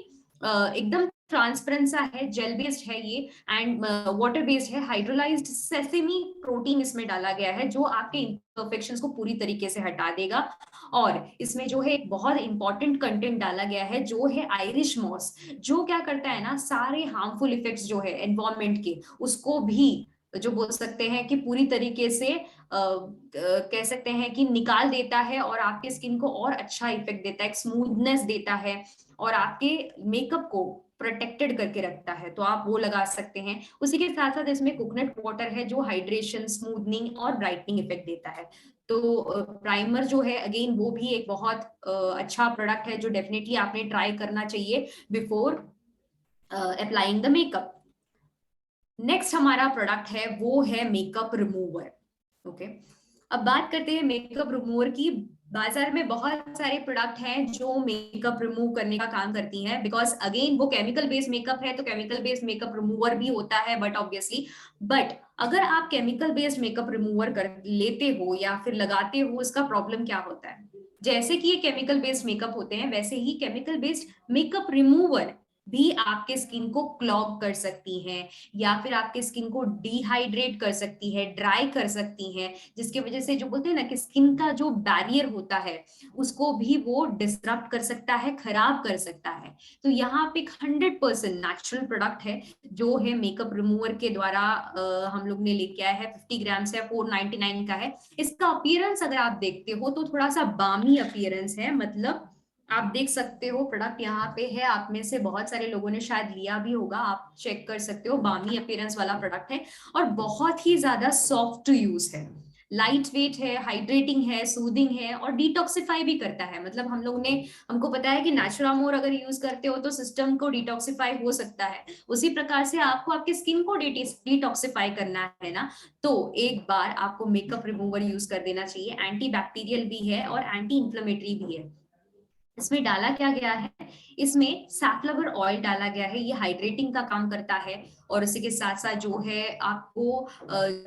एकदम ट्रांसपेरेंट सा है, जेल बेस्ड है ये, एंड वाटर बेस्ड है। हाइड्रोलाइज्ड सेसेमी प्रोटीन इसमें डाला गया है जो आपके इम्परफेक्शंस को पूरी तरीके से हटा देगा। और इसमें जो है एक बहुत इंपॉर्टेंट कंटेंट डाला गया है जो है आयरिश मॉस, जो क्या करता है ना, सारे हार्मफुल इफेक्ट्स जो है एनवायरमेंट के, उसको भी जो बोल सकते हैं कि पूरी तरीके से कह सकते हैं कि निकाल देता है, और आपके स्किन को और अच्छा इफेक्ट देता है, एक स्मूथनेस देता है, और आपके मेकअप को प्रोटेक्टेड करके रखता है। तो आप वो लगा सकते हैं। उसी के साथ साथ इसमें कोकोनट वाटर है जो हाइड्रेशन, स्मूथनिंग और ब्राइटनिंग इफेक्ट देता है। तो प्राइमर जो है अगेन वो भी एक बहुत अच्छा प्रोडक्ट है जो डेफिनेटली आपने ट्राई करना चाहिए before applying the makeup. Next हमारा प्रोडक्ट है वो है मेकअप रिमूवर। ओके, अब बात करते हैं मेकअप रिमूवर की। बाजार में बहुत सारे प्रोडक्ट हैं जो मेकअप रिमूव करने का काम करती हैं, बिकॉज अगेन वो केमिकल बेस्ड मेकअप है, तो केमिकल बेस्ड मेकअप रिमूवर भी होता है, बट ऑब्वियसली, बट अगर आप केमिकल बेस्ड मेकअप रिमूवर कर लेते हो या फिर लगाते हो, इसका प्रॉब्लम क्या होता है, जैसे कि ये केमिकल बेस्ड मेकअप होते हैं, वैसे ही केमिकल बेस्ड मेकअप रिमूवर भी आपके स्किन को क्लॉग कर सकती हैं, या फिर आपके स्किन को डिहाइड्रेट कर सकती है, ड्राई कर सकती हैं, जिसकी वजह से जो बोलते हैं ना कि स्किन का जो बैरियर होता है उसको भी वो डिस्टर्ब कर सकता है, खराब कर सकता है। तो यहाँ पे 100% नेचुरल प्रोडक्ट है जो है मेकअप रिमूवर के द्वारा हम लोग ने लेके आया है। 50 ग्राम से 499 का है। इसका अपीयरेंस अगर आप देखते हो तो थोड़ा सा बामी अपीयरेंस है, मतलब आप देख सकते हो प्रोडक्ट यहाँ पे है, आप में से बहुत सारे लोगों ने शायद लिया भी होगा, आप चेक कर सकते हो, बामी अपीयरेंस वाला प्रोडक्ट है, और बहुत ही ज्यादा सॉफ्ट टू यूज है, लाइट वेट है, हाइड्रेटिंग है, सूदिंग है, और डिटॉक्सिफाई भी करता है। मतलब हम लोग ने, हमको पता है कि नेचुरामोर अगर यूज करते हो तो सिस्टम को डिटॉक्सिफाई हो सकता है, उसी प्रकार से आपको आपके स्किन को डिटॉक्सिफाई करना है ना, तो एक बार आपको मेकअप रिमूवर यूज कर देना चाहिए। एंटी बैक्टीरियल भी है और एंटी इंफ्लेमेटरी भी है। इसमें डाला क्या गया है, इसमें सैफलॉवर ऑयल डाला गया है, ये हाइड्रेटिंग का काम करता है, और उसी के साथ साथ जो है आपको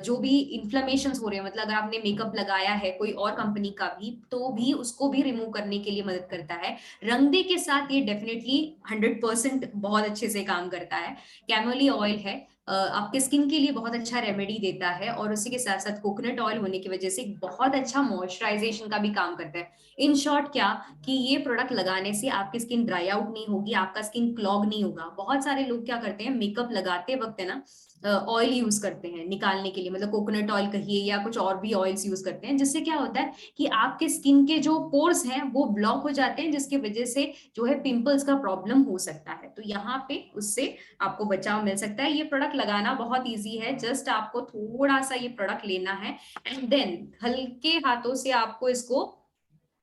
जो भी इन्फ्लेमेशन हो रहे हैं, मतलब अगर आपने मेकअप लगाया है कोई और कंपनी का भी, तो भी उसको भी रिमूव करने के लिए मदद करता है। रंगदे के साथ ये डेफिनेटली 100% बहुत अच्छे से काम करता है। कैमोली ऑयल है, आपके स्किन के लिए बहुत अच्छा रेमेडी देता है, और उसी के साथ साथ कोकोनट ऑयल होने की वजह से बहुत अच्छा मॉइस्चराइजेशन का भी काम करता है। इन शॉर्ट क्या, कि ये प्रोडक्ट लगाने से आपकी स्किन ड्राई आउट नहीं होगी, आपका स्किन क्लॉग नहीं होगा। बहुत सारे लोग क्या करते हैं, मेकअप लगाते वक्त है ना ऑयल यूज करते हैं निकालने के लिए, मतलब कोकोनट ऑयल कहिए या कुछ और भी ऑयल्स यूज करते हैं, जिससे क्या होता है कि आपके स्किन के जो पोर्स हैं वो ब्लॉक हो जाते हैं, जिसकी वजह से जो है पिंपल्स का प्रॉब्लम हो सकता है। तो यहाँ पे उससे आपको बचाव मिल सकता है। ये प्रोडक्ट लगाना बहुत ईजी है, जस्ट आपको थोड़ा सा ये प्रोडक्ट लेना है, एंड देन हल्के हाथों से आपको इसको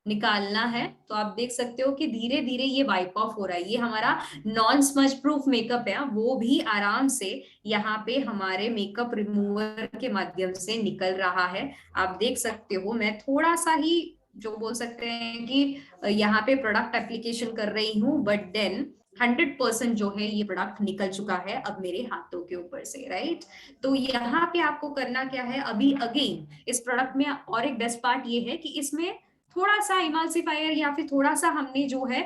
निकालना है। तो आप देख सकते हो कि धीरे धीरे ये वाइप ऑफ हो रहा है। ये हमारा नॉन स्मज प्रूफ मेकअप है, वो भी आराम से यहाँ पे हमारे मेकअप रिमूवर के माध्यम से निकल रहा है। आप देख सकते हो, मैं थोड़ा सा ही जो बोल सकते हैं कि यहाँ पे प्रोडक्ट एप्लीकेशन कर रही हूँ, बट देन 100% जो है ये प्रोडक्ट निकल चुका है अब मेरे हाथों के ऊपर से, राइट। तो यहाँ पे आपको करना क्या है, अभी अगेन इस प्रोडक्ट में और एक बेस्ट पार्ट ये है कि इसमें थोड़ा सा इमल्सिफायर या फिर थोड़ा सा हमने जो है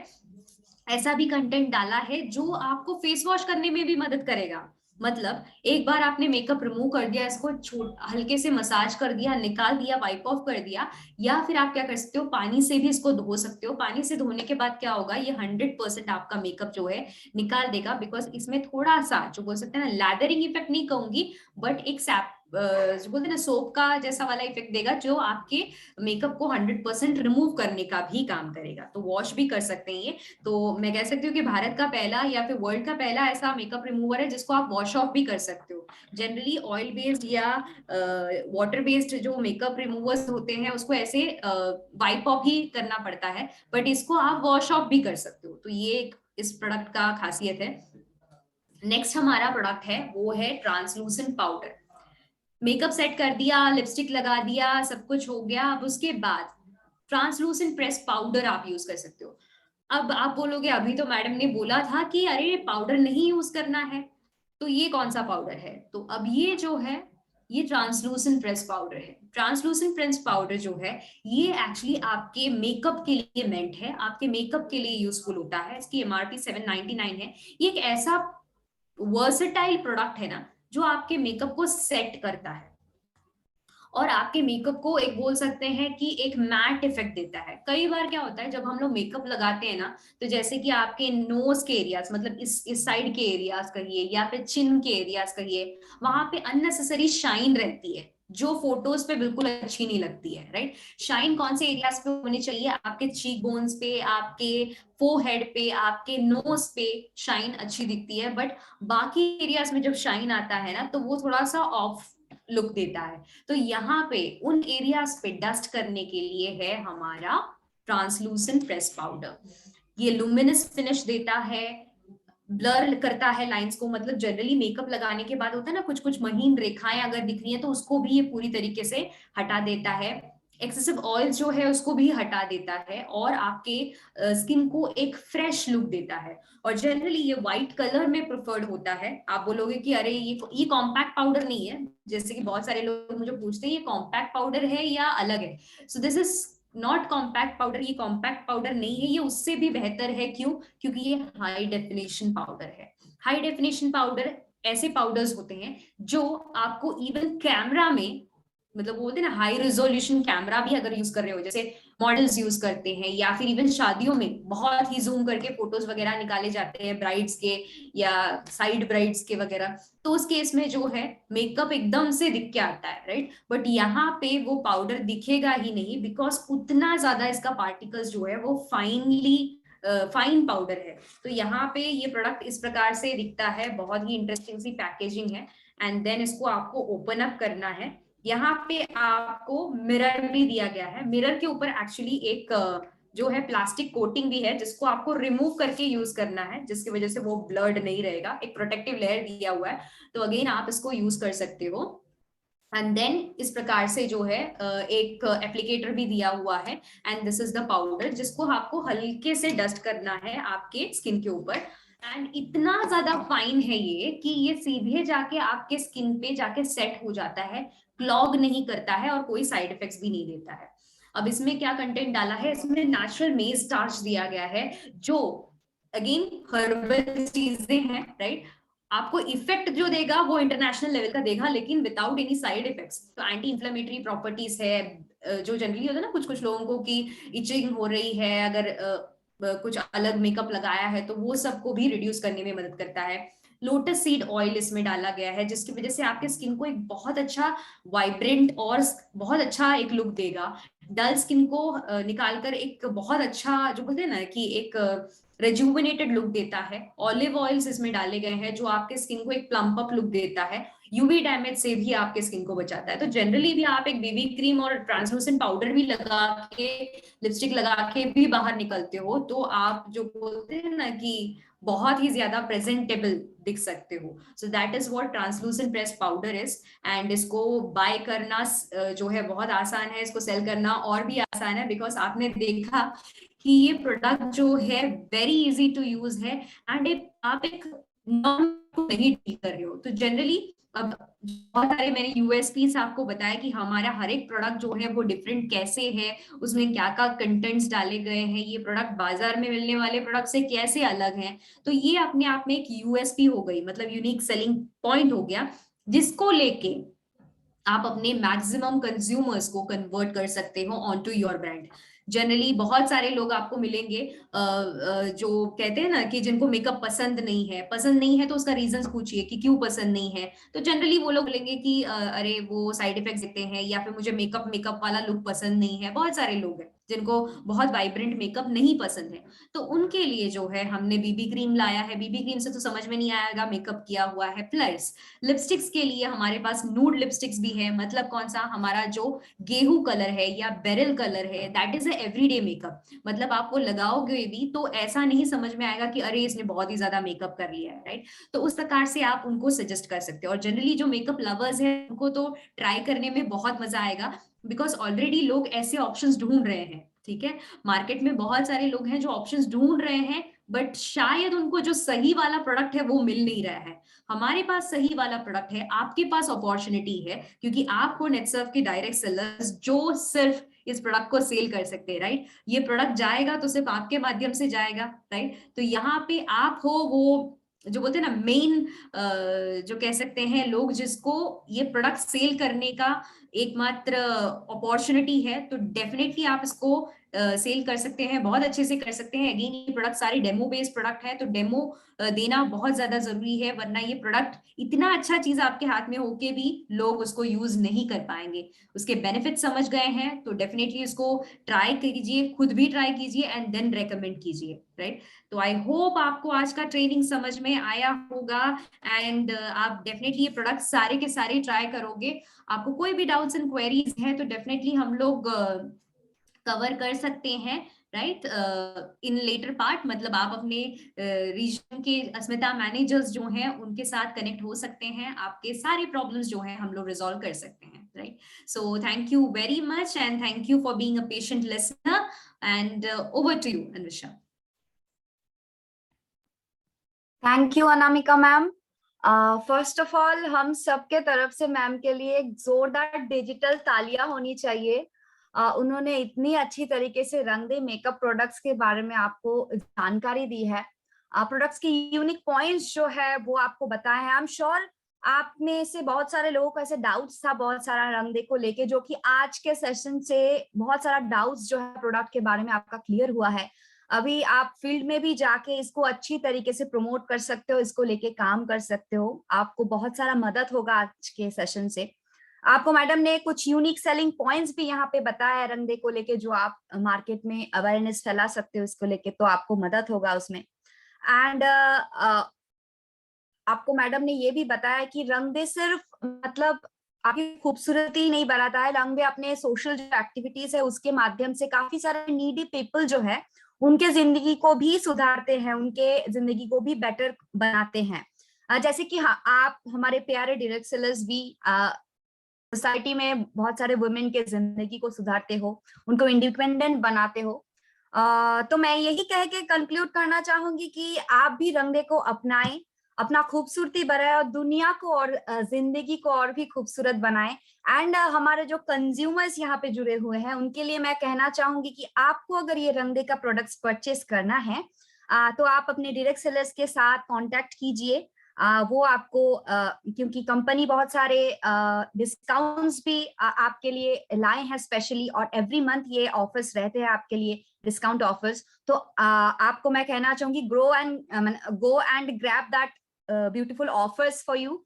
ऐसा भी कंटेंट डाला है जो आपको फेस वॉश करने में भी मदद करेगा। मतलब एक बार आपने मेकअप रिमूव कर दिया, इसको हल्के से मसाज कर दिया, निकाल दिया, वाइप ऑफ कर दिया, या फिर आप क्या कर सकते हो, पानी से भी इसको धो सकते हो। पानी से धोने के बाद क्या होगा, ये 100% आपका मेकअप जो है निकाल देगा, बिकॉज इसमें थोड़ा सा जो बोल सकते हैं ना, लैदरिंग इफेक्ट नहीं कहूंगी, बट एक सैप जो बोलते हैं ना सोप का जैसा वाला इफेक्ट देगा, जो आपके मेकअप को 100% रिमूव करने का भी काम करेगा। तो वॉश भी कर सकते हैं ये। तो मैं कह सकती हूँ कि भारत का पहला या फिर वर्ल्ड का पहला ऐसा मेकअप रिमूवर है जिसको आप वॉश ऑफ भी कर सकते हो। जनरली ऑयल बेस्ड या वाटर बेस्ड जो मेकअप रिमूवर्स होते हैं उसको ऐसे वाइप ऑफ ही करना पड़ता है, बट इसको आप वॉश ऑफ भी कर सकते हो। तो ये एक इस प्रोडक्ट का खासियत है। नेक्स्ट हमारा प्रोडक्ट है वो है ट्रांसलूसेंट पाउडर। मेकअप सेट कर दिया, लिपस्टिक लगा दिया, सब कुछ हो गया। अब उसके बाद ट्रांसलूसेंट प्रेस पाउडर आप यूज कर सकते हो। अब आप बोलोगे अभी तो मैडम ने बोला था कि अरे पाउडर नहीं यूज करना है, तो ये कौन सा पाउडर है? तो अब ये जो है, ये ट्रांसलूसेंट प्रेस पाउडर है। ट्रांसलूसेंट प्रेस पाउडर जो है, ये एक्चुअली आपके मेकअप के लिए मेंट है, आपके मेकअप के लिए यूजफुल होता है। इसकी एमआरपी 799 है। ये एक ऐसा वर्सेटाइल प्रोडक्ट है ना, जो आपके मेकअप को सेट करता है और आपके मेकअप को एक बोल सकते हैं कि एक मैट इफेक्ट देता है। कई बार क्या होता है जब हम लोग मेकअप लगाते हैं ना, तो जैसे कि आपके नोज के एरियाज, मतलब इस साइड के एरियाज कहिए या फिर चिन के एरियाज कहिए, वहां पे अननेसेसरी शाइन रहती है जो फोटोज पे बिल्कुल अच्छी नहीं लगती है, राइट। शाइन कौन से एरियाज पे होनी चाहिए? आपके चीक बोन्स पे, आपके फोरहेड पे, आपके नोज पे शाइन अच्छी दिखती है, बट बाकी एरियाज में जब शाइन आता है ना, तो वो थोड़ा सा ऑफ लुक देता है। तो यहाँ पे उन एरियाज पे डस्ट करने के लिए है हमारा ट्रांसलूसेंट प्रेस पाउडर। ये लुमिनस फिनिश देता है, ब्लर करता है लाइंस को। मतलब जनरली मेकअप लगाने के बाद होता है ना, कुछ कुछ महीन रेखाएं अगर दिख रही है तो उसको भी ये पूरी तरीके से हटा देता है। एक्सेसिव ऑयल जो है उसको भी हटा देता है और आपके स्किन को एक फ्रेश लुक देता है। और जनरली ये व्हाइट कलर में प्रेफर्ड होता है। आप बोलोगे कि अरे ये कॉम्पैक्ट पाउडर नहीं है, जैसे कि बहुत सारे लोग मुझे पूछते हैं ये कॉम्पैक्ट पाउडर है या अलग है। So this is not compact powder. ये कॉम्पैक्ट पाउडर नहीं है, ये उससे भी बेहतर है। क्यों? क्योंकि ये हाई डेफिनेशन पाउडर है। हाई डेफिनेशन पाउडर ऐसे पाउडर्स होते हैं जो आपको इवन कैमरा में, मतलब बोलते हैं ना हाई रेजोल्यूशन कैमरा भी अगर यूज कर रहे हो, जैसे मॉडल्स यूज करते हैं, या फिर इवन शादियों में बहुत ही जूम करके फोटोज वगैरह निकाले जाते हैं ब्राइड्स के या साइड ब्राइड्स के वगैरह, तो उस केस में जो है मेकअप एकदम से दिख के आता है, राइट। बट यहाँ पे वो पाउडर दिखेगा ही नहीं, बिकॉज उतना ज्यादा इसका पार्टिकल्स जो है वो फाइन पाउडर है। तो यहाँ पे ये प्रोडक्ट इस प्रकार से दिखता है, बहुत ही इंटरेस्टिंग सी पैकेजिंग है। एंड देन इसको आपको ओपन अप करना है। यहाँ पे आपको मिरर भी दिया गया है। मिरर के ऊपर एक्चुअली एक जो है प्लास्टिक कोटिंग भी है, जिसको आपको रिमूव करके यूज करना है, जिसकी वजह से वो ब्लर्ड नहीं रहेगा। एक प्रोटेक्टिव लेयर दिया हुआ है, तो अगेन आप इसको यूज कर सकते हो। एंड देन इस प्रकार से जो है एक एप्लीकेटर भी दिया हुआ है। And this is the powder, जिसको आपको हल्के से डस्ट करना है आपके स्किन के ऊपर। एंड इतना ज्यादा फाइन है ये कि ये सीधे जाके आपके स्किन पे जाके सेट हो जाता है, क्लॉग नहीं करता है और कोई साइड इफेक्ट्स भी नहीं देता है। अब इसमें क्या कंटेंट डाला है? इसमें नेचुरल मेज स्टार्च दिया गया है, जो अगेन हर्बल चीजें हैं, राइट। आपको इफेक्ट जो देगा वो इंटरनेशनल लेवल का देगा, लेकिन विदाउट एनी साइड इफेक्ट्स। तो एंटी इंफ्लेमेटरी प्रॉपर्टीज है, जो जनरली होता है ना कुछ कुछ लोगों को कि इचिंग हो रही है अगर कुछ अलग मेकअप लगाया है, तो वो सबको भी रिड्यूस करने में मदद करता है। लोटस सीड ऑयल इसमें डाला गया है, जिसकी वजह से आपके स्किन को एक बहुत अच्छा वाइब्रेंट और बहुत अच्छा एक लुक देगा। डल स्किन को निकालकर एक बहुत अच्छा, जो बोलते हैं ना कि एक रेजुविनेटेड लुक देता है। ऑलिव ऑयल्स इसमें डाले गए हैं, जो आपके स्किन को एक प्लम्प अप लुक देता है। यूवी डैमेज से भी आपके स्किन को बचाता है। तो जनरली भी आप एक बीबी क्रीम और ट्रांसलूसेंट पाउडर भी लगा के, लिपस्टिक लगा के भी बाहर निकलते हो, तो आप जो बोलते हैं ना कि बहुत ही ज्यादा प्रेजेंटेबल दिख सकते हो। So that is what translucent press powder is. And इसको बाय करना जो है बहुत आसान है, इसको सेल करना और भी आसान है, बिकॉज आपने देखा कि ये प्रोडक्ट जो है वेरी इजी टू यूज है। एंड आप एक नॉर्म नहीं डील कर रहे हो। तो जनरली अब बहुत सारे मैंने यूएसपीस आपको बताया कि हमारा हर एक प्रोडक्ट जो है वो डिफरेंट कैसे है, उसमें क्या क्या कंटेंट्स डाले गए हैं, ये प्रोडक्ट बाजार में मिलने वाले प्रोडक्ट से कैसे अलग हैं। तो ये अपने आप में एक यूएसपी हो गई, मतलब यूनिक सेलिंग पॉइंट हो गया, जिसको लेके आप अपने मैक्सिमम कंज्यूमर्स को कन्वर्ट कर सकते हो on to your brand. Generally बहुत सारे लोग आपको मिलेंगे जो कहते हैं ना कि जिनको मेकअप पसंद नहीं है तो उसका रीजन पूछिए कि क्यों पसंद नहीं है। तो जनरली वो लोग बोलेंगे कि अरे वो साइड इफेक्ट्स देते हैं, या फिर मुझे मेकअप मेकअप वाला लुक पसंद नहीं है। बहुत सारे लोग हैं जिनको बहुत वाइब्रेंट मेकअप नहीं पसंद है। तो उनके लिए जो है हमने बीबी क्रीम लाया है। बीबी क्रीम से तो समझ में नहीं आएगा, मेकअप किया हुआ है। प्लस लिपस्टिक्स के लिए हमारे पास नूड लिपस्टिक्स भी है। मतलब कौन सा? हमारा जो गेहूं कलर है या बेरिल कलर है, दैट इज एवरीडे मेकअप, मतलब आप वो लगाओगे भी तो ऐसा नहीं समझ में आएगा कि अरे इसने बहुत ही ज्यादा मेकअप कर लिया है, राइट। तो उस प्रकार से आप उनको सजेस्ट कर सकते हो। और जनरली जो मेकअप लवर्स है उनको तो ट्राई करने में बहुत मजा आएगा, बिकॉज ऑलरेडी लोग ऐसे ऑप्शंस ढूंढ रहे हैं, ठीक है। मार्केट में बहुत सारे लोग हैं जो ऑप्शंस ढूंढ रहे हैं, बट शायद उनको जो सही वाला प्रोडक्ट है वो मिल नहीं रहा है। हमारे पास सही वाला प्रोडक्ट है, आपके पास अपॉर्चुनिटी है, क्योंकि आप हो नेटसर्फ के डायरेक्ट सेलर्स जो सिर्फ इस प्रोडक्ट को सेल कर सकते हैं, राइट। ये प्रोडक्ट जाएगा तो सिर्फ आपके माध्यम से जाएगा, राइट। तो यहाँ पे आप हो वो जो बोलते हैं ना मेन, जो कह सकते हैं लोग जिसको ये प्रोडक्ट सेल करने का एकमात्र अपॉर्चुनिटी है, तो डेफिनेटली आप इसको सेल कर सकते हैं, बहुत अच्छे से कर सकते हैं। अगेन ये प्रोडक्ट सारे डेमो बेस्ड प्रोडक्ट है, तो डेमो देना बहुत ज्यादा जरूरी है, वरना ये प्रोडक्ट इतना अच्छा चीज आपके हाथ में होके भी लोग उसको यूज नहीं कर पाएंगे। उसके बेनिफिट समझ गए हैं तो डेफिनेटली इसको ट्राई कीजिए, खुद भी ट्राई कीजिए एंड देन रेकमेंड कीजिए, राइट। तो आई होप आपको आज का ट्रेनिंग समझ में आया होगा, एंड आप डेफिनेटली ये प्रोडक्ट सारे के सारे ट्राई करोगे। आपको कोई भी डाउट्स एंड क्वेरीज हैं तो डेफिनेटली हम लोग कवर कर सकते हैं, राइट, इन लेटर पार्ट। मतलब आप अपने रीजन के अस्मिता मैनेजर्स जो हैं उनके साथ कनेक्ट हो सकते हैं, आपके सारे प्रॉब्लम्स जो हैं हम लोग रिजॉल्व कर सकते हैं, right. So thank you very much and thank you for being a patient listener, and over to you Anvisha. Thank you Anamika ma'am. First of all हम सबके तरफ से मैम के लिए एक जोरदार डिजिटल तालियां होनी चाहिए। उन्होंने इतनी अच्छी तरीके से रंग दे मेकअप प्रोडक्ट्स के बारे में आपको जानकारी दी है, प्रोडक्ट्स की यूनिक पॉइंट्स जो है वो आपको बताए हैं। आई एम श्योर आप में से बहुत सारे लोगों को ऐसे डाउट्स था बहुत सारा रंगदे को लेके, जो कि आज के सेशन से बहुत सारा डाउट्स जो है प्रोडक्ट के बारे में आपका क्लियर हुआ है। अभी आप फील्ड में भी जाके इसको अच्छी तरीके से प्रमोट कर सकते हो, इसको लेके काम कर सकते हो, आपको बहुत सारा मदद होगा आज के सेशन से। आपको मैडम ने कुछ यूनिक सेलिंग पॉइंट्स भी यहाँ पे बताया है रंगदे को लेके, जो आप मार्केट में अवेयरनेस फैला सकते हो इसको लेके, तो आपको मदद होगा उसमें। एंड आपको मैडम ने ये भी बताया कि रंगदे सिर्फ मतलब आपकी खूबसूरती नहीं बनाता है, रंगदे अपने सोशल जो एक्टिविटीज है उसके माध्यम से काफी सारे नीडी पीपल जो है उनके जिंदगी को भी सुधारते हैं, उनके जिंदगी को भी बेटर बनाते हैं। जैसे कि हाँ, आप हमारे प्यारे डायरेक्ट सेलर्स भी सोसाइटी में बहुत सारे वुमेन के जिंदगी को सुधारते हो, उनको इंडिपेंडेंट बनाते हो। तो मैं यही कह के कंक्लूड करना चाहूंगी कि आप भी रंगदे को अपनाएं, अपना खूबसूरती बढ़ाए और दुनिया को और जिंदगी को और भी खूबसूरत बनाएं। एंड हमारे जो कंज्यूमर्स यहाँ पे जुड़े हुए हैं उनके लिए मैं कहना चाहूंगी कि आपको अगर ये रंगदे का प्रोडक्ट्स परचेस करना है तो आप अपने डायरेक्ट सेलर्स के साथ कांटेक्ट कीजिए। वो आपको क्योंकि कंपनी बहुत सारे डिस्काउंट्स भी आपके लिए लाए हैं स्पेशली, और एवरी मंथ ये ऑफर्स रहते हैं आपके लिए, डिस्काउंट ऑफर्स। तो आपको मैं कहना चाहूंगी go and grab that beautiful offers for you.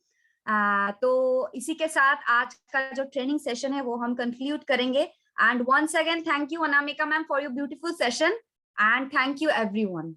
तो इसी के साथ आज का जो ट्रेनिंग सेशन है वो हम कंक्लूड करेंगे। And once again thank you Anamika ma'am for your beautiful session, and thank you everyone.